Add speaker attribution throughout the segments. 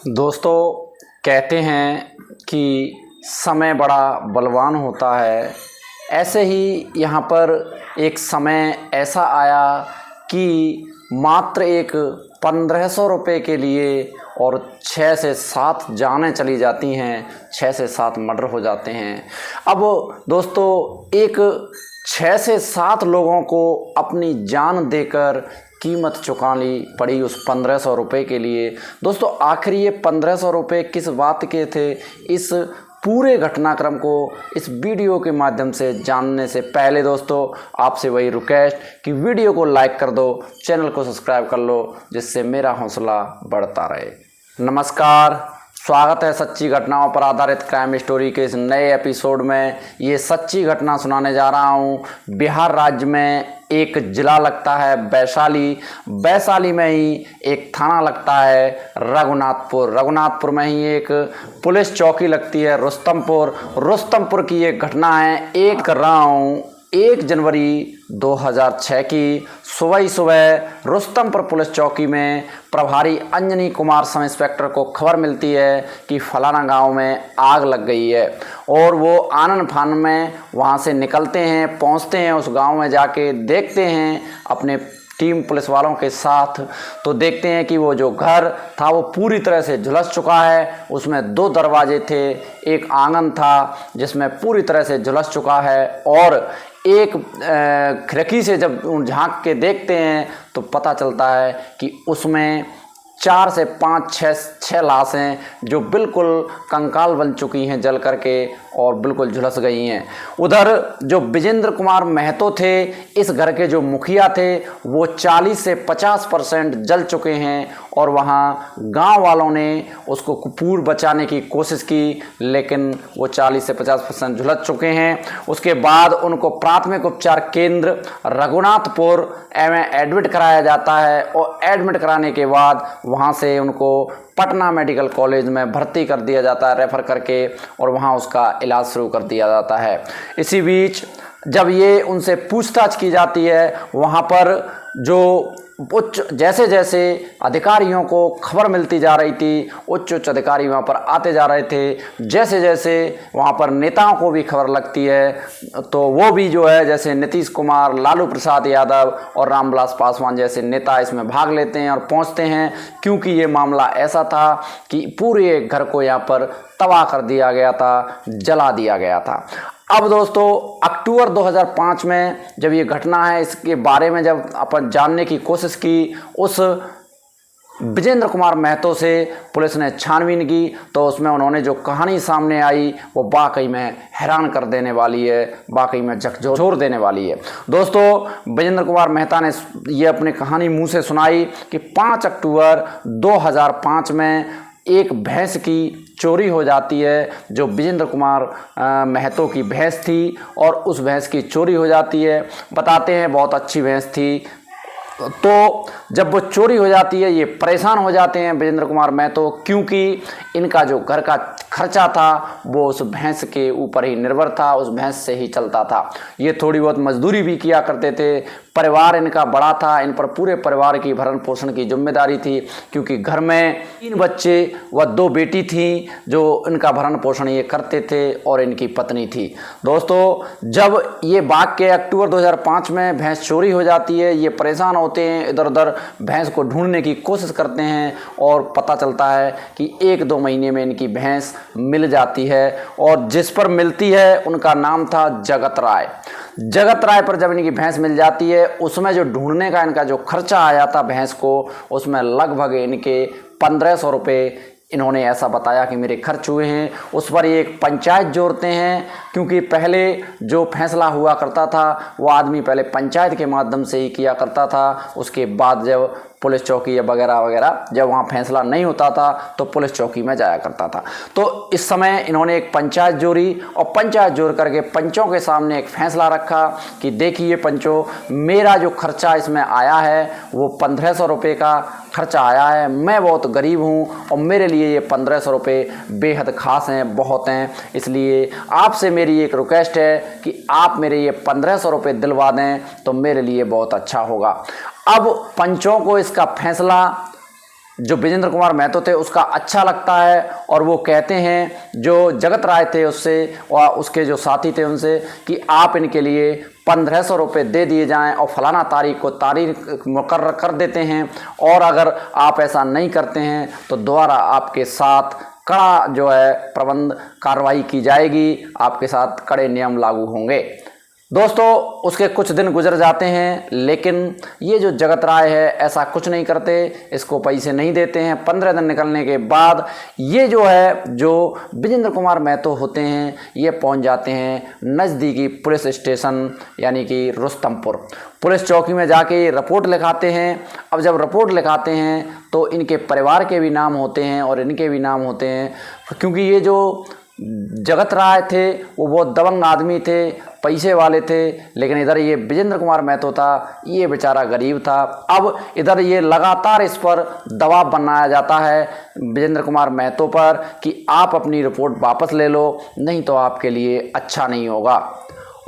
Speaker 1: दोस्तों, कहते हैं कि समय बड़ा बलवान होता है। ऐसे ही यहाँ पर एक समय ऐसा आया कि मात्र एक 1500 रुपये के लिए और 6 से 7 जानें चली जाती हैं, 6 से 7 मर्डर हो जाते हैं। अब दोस्तों, एक 6 से 7 लोगों को अपनी जान देकर कीमत चुकानी पड़ी उस 1500 रुपये के लिए। दोस्तों, आखिर ये 1500 रुपये किस बात के थे, इस पूरे घटनाक्रम को इस वीडियो के माध्यम से जानने से पहले दोस्तों, आपसे वही रिक्वेस्ट कि वीडियो को लाइक कर दो, चैनल को सब्सक्राइब कर लो, जिससे मेरा हौसला बढ़ता रहे। नमस्कार, स्वागत है सच्ची घटनाओं पर आधारित क्राइम स्टोरी के इस नए एपिसोड में। ये सच्ची घटना सुनाने जा रहा हूँ। बिहार राज्य में एक ज़िला लगता है वैशाली, वैशाली में ही एक थाना लगता है रघुनाथपुर, रघुनाथपुर में ही एक पुलिस चौकी लगती है रुस्तमपुर। रुस्तमपुर की एक घटना है। 1 जनवरी 2006 की सुबह ही सुबह रुस्तमपुर पुलिस चौकी में प्रभारी अंजनी कुमार सब इंस्पेक्टर को खबर मिलती है कि फलाना गांव में आग लग गई है। और वो आनन फानन में वहां से निकलते हैं, पहुंचते हैं उस गांव में, जाके देखते हैं अपने टीम पुलिस वालों के साथ। तो देखते हैं कि वो जो घर था वो पूरी तरह से झुलस चुका है। उसमें 2 दरवाजे थे, एक आंगन था जिसमें पूरी तरह से झुलस चुका है, और एक खिड़की से जब झांक के देखते हैं तो पता चलता है कि उसमें 4 से 5 6 लाशें जो बिल्कुल कंकाल बन चुकी हैं जल करके और बिल्कुल झुलस गई हैं। उधर जो विजेंद्र कुमार महतो थे, इस घर के जो मुखिया थे, वो 40 से 50% जल चुके हैं और वहाँ गांव वालों ने उसको पूर्ण बचाने की कोशिश की, लेकिन वो 40 से 50% झुलस चुके हैं। उसके बाद उनको प्राथमिक उपचार केंद्र रघुनाथपुर में एडमिट कराया जाता है, और एडमिट कराने के बाद वहाँ से उनको पटना मेडिकल कॉलेज में भर्ती कर दिया जाता है रेफ़र करके, और वहाँ उसका इलाज शुरू कर दिया जाता है। इसी बीच जब ये उनसे पूछताछ की जाती है, वहाँ पर जो जैसे जैसे अधिकारियों को खबर मिलती जा रही थी, उच्च अधिकारी वहाँ पर आते जा रहे थे। जैसे जैसे वहाँ पर नेताओं को भी खबर लगती है, तो वो भी जो है, जैसे नीतीश कुमार, लालू प्रसाद यादव और रामविलास पासवान जैसे नेता इसमें भाग लेते हैं और पहुँचते हैं, क्योंकि ये मामला ऐसा था कि पूरे घर को यहाँ पर तबाह कर दिया गया था, जला दिया गया था। अब दोस्तों, अक्टूबर 2005 में जब ये घटना है, इसके बारे में जब अपन जानने की कोशिश की, उस विजेंद्र कुमार महतो से पुलिस ने छानबीन की, तो उसमें उन्होंने जो कहानी सामने आई वो वाकई में हैरान कर देने वाली है, वाकई में झकझोर देने वाली है। दोस्तों, विजेंद्र कुमार मेहता ने ये अपनी कहानी मुंह से सुनाई कि 5 अक्टूबर 2005 में एक भैंस की चोरी हो जाती है, जो विजेंद्र कुमार महतो की भैंस थी, और उस भैंस की चोरी हो जाती है। बताते हैं बहुत अच्छी भैंस थी। तो जब वो चोरी हो जाती है, ये परेशान हो जाते हैं विजेंद्र कुमार महतो, क्योंकि इनका जो घर का खर्चा था वो उस भैंस के ऊपर ही निर्भर था, उस भैंस से ही चलता था। ये थोड़ी बहुत मजदूरी भी किया करते थे। परिवार इनका बड़ा था, इन पर पूरे परिवार की भरण पोषण की जिम्मेदारी थी, क्योंकि घर में 3 बच्चे व 2 बेटी थी जो इनका भरण पोषण ये करते थे, और इनकी पत्नी थी। दोस्तों, जब ये वाकया अक्टूबर 2005 में भैंस चोरी हो जाती है, ये परेशान होते हैं, इधर उधर भैंस को ढूंढने की कोशिश करते हैं, और पता चलता है कि 1-2 महीने में इनकी भैंस मिल जाती है, और जिस पर मिलती है उनका नाम था जगत राय। जगत राय पर जब इनकी भैंस मिल जाती है, उसमें जो ढूंढने का इनका जो खर्चा आया था भैंस को, उसमें लगभग इनके 1500 रुपये इन्होंने ऐसा बताया कि मेरे खर्च हुए हैं। उस पर ये एक पंचायत जोड़ते हैं, क्योंकि पहले जो फैसला हुआ करता था वो आदमी पहले पंचायत के माध्यम से ही किया करता था। उसके बाद जब पुलिस चौकी या वगैरह वगैरह जब वहाँ फैसला नहीं होता था तो पुलिस चौकी में जाया करता था। तो इस समय इन्होंने एक पंचायत जोड़ी, और पंचायत जोड़ करके पंचों के सामने एक फैसला रखा कि देखिए पंचों, मेरा जो खर्चा इसमें आया है वो 1500 रुपये का खर्चा आया है। मैं बहुत गरीब हूँ और मेरे लिए ये 1500 रुपये बेहद खास हैं, बहुत हैं। इसलिए आपसे मेरी एक रिक्वेस्ट है कि आप मेरे ये 1500 रुपये दिलवा दें तो मेरे लिए बहुत अच्छा होगा। अब पंचों को इसका फैसला जो विजेंद्र कुमार महतो थे उसका अच्छा लगता है और वो कहते हैं जो जगत राय थे उससे और उसके जो साथी थे उनसे कि आप इनके लिए 1500 रुपये दे दिए जाएं और फलाना तारीख को तारीख मुकर्रर कर देते हैं, और अगर आप ऐसा नहीं करते हैं तो दोबारा आपके साथ कड़ा जो है प्रबंध कार्रवाई की जाएगी, आपके साथ कड़े नियम लागू होंगे। दोस्तों उसके कुछ दिन गुजर जाते हैं, लेकिन ये जो जगत राय है ऐसा कुछ नहीं करते, इसको पैसे नहीं देते हैं। 15 दिन निकलने के बाद ये जो है जो विजेंद्र कुमार महतो होते हैं ये पहुंच जाते हैं नज़दीकी पुलिस स्टेशन यानी कि रुस्तमपुर पुलिस चौकी में जाके रिपोर्ट लिखाते हैं। अब जब रिपोर्ट लिखाते हैं तो इनके परिवार के भी नाम होते हैं और इनके भी नाम होते हैं, क्योंकि ये जो जगत राय थे वो बहुत दबंग आदमी थे, पैसे वाले थे, लेकिन इधर ये विजेंद्र कुमार महतो था, ये बेचारा गरीब था। अब इधर ये लगातार इस पर दबाव बनाया जाता है विजेंद्र कुमार महतो पर कि आप अपनी रिपोर्ट वापस ले लो, नहीं तो आपके लिए अच्छा नहीं होगा,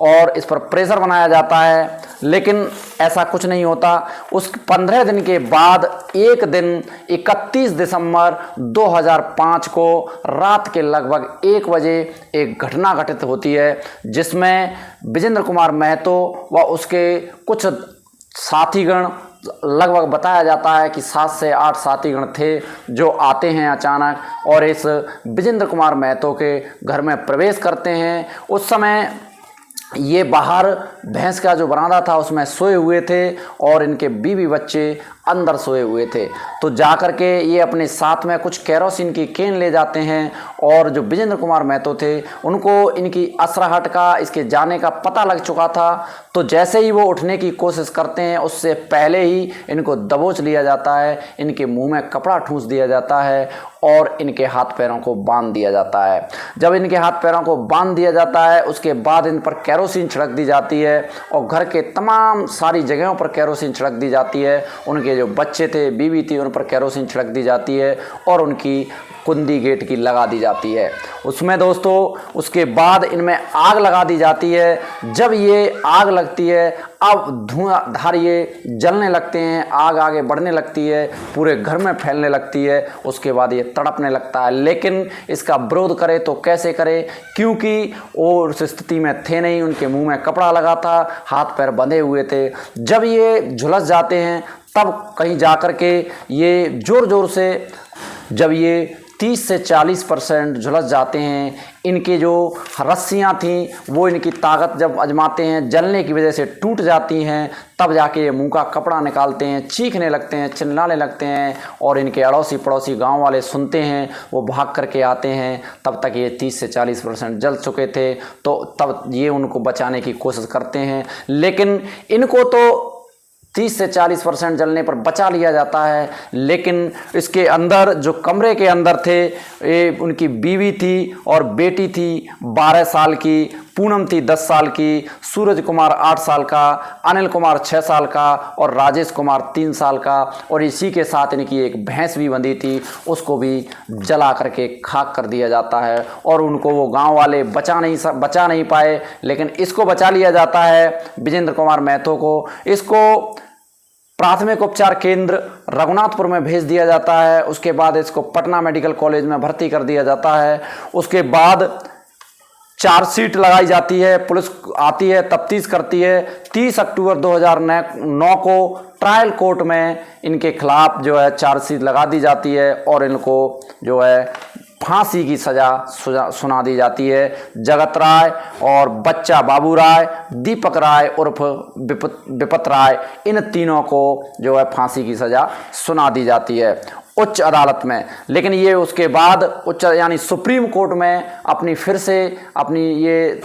Speaker 1: और इस पर प्रेशर बनाया जाता है। लेकिन ऐसा कुछ नहीं होता। उस 15 दिन के बाद एक दिन 31 दिसंबर 2005 को रात के लगभग 1 बजे एक घटना घटित होती है, जिसमें विजेंद्र कुमार महतो व उसके कुछ साथीगण, लगभग बताया जाता है कि 7 से 8 साथीगण थे, जो आते हैं अचानक और इस विजेंद्र कुमार महतो के घर में प्रवेश करते हैं। उस समय ये बाहर भैंस का जो बरामदा था उसमें सोए हुए थे और इनके बीवी बच्चे अंदर सोए हुए थे। तो जाकर के ये अपने साथ में कुछ केरोसिन की केन ले जाते हैं, और जो विजेंद्र कुमार महतो थे उनको इनकी असराहट का, इसके जाने का पता लग चुका था। तो जैसे ही वो उठने की कोशिश करते हैं उससे पहले ही इनको दबोच लिया जाता है, इनके मुंह में कपड़ा ठूंस दिया जाता है और इनके हाथ पैरों को बांध दिया जाता है। जब इनके हाथ पैरों को बांध दिया जाता है उसके बाद इन पर केरोसिन छिड़क दी जाती है और घर के तमाम सारी जगहों पर केरोसिन छिड़क दी जाती है। उनके जो बच्चे थे, बीवी थी, उन पर केरोसिन छिड़क दी जाती है और उनकी कुंदी गेट की लगा दी जाती है। उसमें दोस्तों उसके बाद इनमें आग लगा दी जाती है। जब ये आग लगती है अब धुआंधार ये जलने लगते हैं, आग आगे बढ़ने लगती है, पूरे घर में फैलने लगती है। उसके बाद ये तड़पने लगता है, लेकिन इसका विरोध करे तो कैसे करे, क्योंकि वो उस स्थिति में थे नहीं, उनके मुंह में कपड़ा लगा था, हाथ पैर बंधे हुए थे। जब ये झुलस जाते हैं तब कहीं जाकर के ये ज़ोर ज़ोर से, जब ये 30 से 40% झुलस जाते हैं, इनके जो रस्सियाँ थीं वो इनकी ताकत जब आजमाते हैं, जलने की वजह से टूट जाती हैं, तब जाके ये मुंह का कपड़ा निकालते हैं, चीखने लगते हैं, चिल्लाने लगते हैं, और इनके अड़ोसी पड़ोसी गांव वाले सुनते हैं, वो भाग करके आते हैं। तब तक ये 30 से 40% जल चुके थे। तो तब ये उनको बचाने की कोशिश करते हैं, लेकिन इनको तो 30 से 40% जलने पर बचा लिया जाता है। लेकिन इसके अंदर जो कमरे के अंदर थे, ये उनकी बीवी थी और बेटी थी 12 साल की, पूनम थी 10 साल की, सूरज कुमार 8 साल का, अनिल कुमार 6 साल का और राजेश कुमार 3 साल का, और इसी के साथ इनकी एक भैंस भी बंधी थी, उसको भी जला करके खाक कर दिया जाता है। और उनको वो गांव वाले बचा नहीं पाए, लेकिन इसको बचा लिया जाता है, विजेंद्र कुमार महतो को। इसको प्राथमिक उपचार केंद्र रघुनाथपुर में भेज दिया जाता है। उसके बाद इसको पटना मेडिकल कॉलेज में भर्ती कर दिया जाता है। उसके बाद चार्जशीट लगाई जाती है, पुलिस आती है, तफ्तीश करती है। 30 अक्टूबर 2009 को ट्रायल कोर्ट में इनके खिलाफ जो है चार्जशीट लगा दी जाती है और इनको जो है फांसी की सजा सुना दी जाती है। जगत राय और बच्चा बाबू राय, दीपक राय उर्फ विपत राय, इन तीनों को जो है फांसी की सजा सुना दी जाती है उच्च अदालत में। लेकिन ये उसके बाद उच्च यानी सुप्रीम कोर्ट में फिर से अपनी ये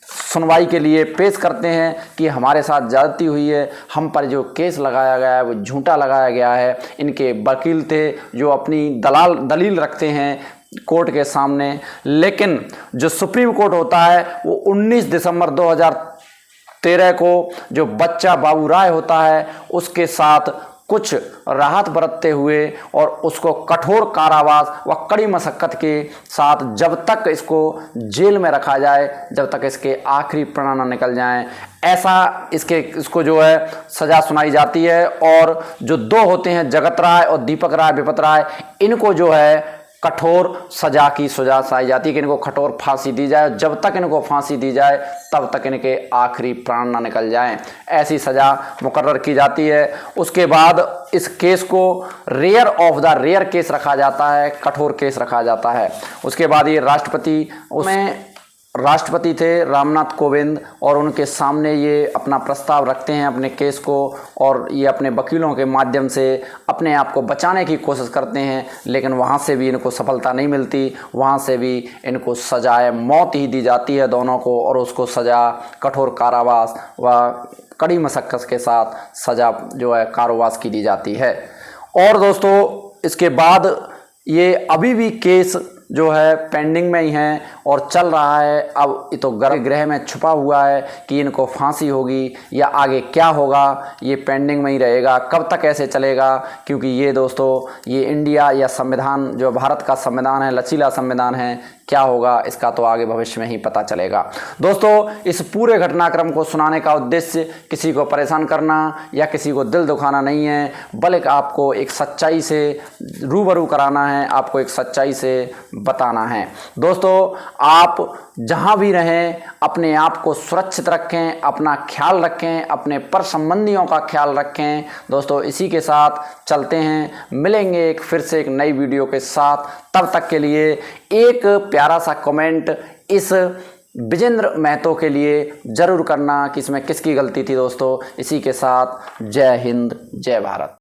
Speaker 1: सुनवाई के लिए पेश करते हैं कि हमारे साथ ज्यादती हुई है, हम पर जो केस लगाया गया है वो झूठा लगाया गया है। इनके वकील थे जो अपनी दलील रखते हैं कोर्ट के सामने। लेकिन जो सुप्रीम कोर्ट होता है वो 19 दिसंबर 2013 को जो बच्चा बाबू राय होता है उसके साथ कुछ राहत बरतते हुए और उसको कठोर कारावास व कड़ी मशक्कत के साथ जब तक इसको जेल में रखा जाए, जब तक इसके आखिरी प्राण न निकल जाएं, ऐसा इसको जो है सज़ा सुनाई जाती है। और जो दो होते हैं, जगत राय और दीपक राय विपत राय, इनको जो है कठोर सजा की सजा सुनाई जाती है कि इनको कठोर फांसी दी जाए। जब तक इनको फांसी दी जाए तब तक इनके आखिरी प्राण ना निकल जाएं, ऐसी सज़ा मुकर्रर की जाती है। उसके बाद इस केस को rare of the rare case रखा जाता है, कठोर केस रखा जाता है। उसके बाद ये राष्ट्रपति थे रामनाथ कोविंद, और उनके सामने ये अपना प्रस्ताव रखते हैं अपने केस को, और ये अपने वकीलों के माध्यम से अपने आप को बचाने की कोशिश करते हैं, लेकिन वहाँ से भी इनको सफलता नहीं मिलती। वहाँ से भी इनको सजाए मौत ही दी जाती है दोनों को, और उसको सज़ा कठोर कारावास व कड़ी मशक्कत के साथ सज़ा जो है कारावास की दी जाती है। और दोस्तों इसके बाद ये अभी भी केस जो है पेंडिंग में ही है और चल रहा है। अब ये तो गर्भगृह में छुपा हुआ है कि इनको फांसी होगी या आगे क्या होगा, ये पेंडिंग में ही रहेगा। कब तक ऐसे चलेगा, क्योंकि ये दोस्तों ये इंडिया या संविधान जो भारत का संविधान है, लचीला संविधान है, क्या होगा इसका तो आगे भविष्य में ही पता चलेगा। दोस्तों इस पूरे घटनाक्रम को सुनाने का उद्देश्य किसी को परेशान करना या किसी को दिल दुखाना नहीं है, बल्कि आपको एक सच्चाई से रूबरू कराना है, आपको एक सच्चाई से बताना है। दोस्तों आप जहां भी रहें अपने आप को सुरक्षित रखें, अपना ख्याल रखें, अपने पर संबंधियों का ख्याल रखें। दोस्तों इसी के साथ चलते हैं, मिलेंगे फिर से एक नई वीडियो के साथ। तब तक के लिए एक प्यारा सा कमेंट इस विजेंद्र महतो के लिए ज़रूर करना कि इसमें किसकी गलती थी। दोस्तों इसी के साथ जय हिंद, जय भारत।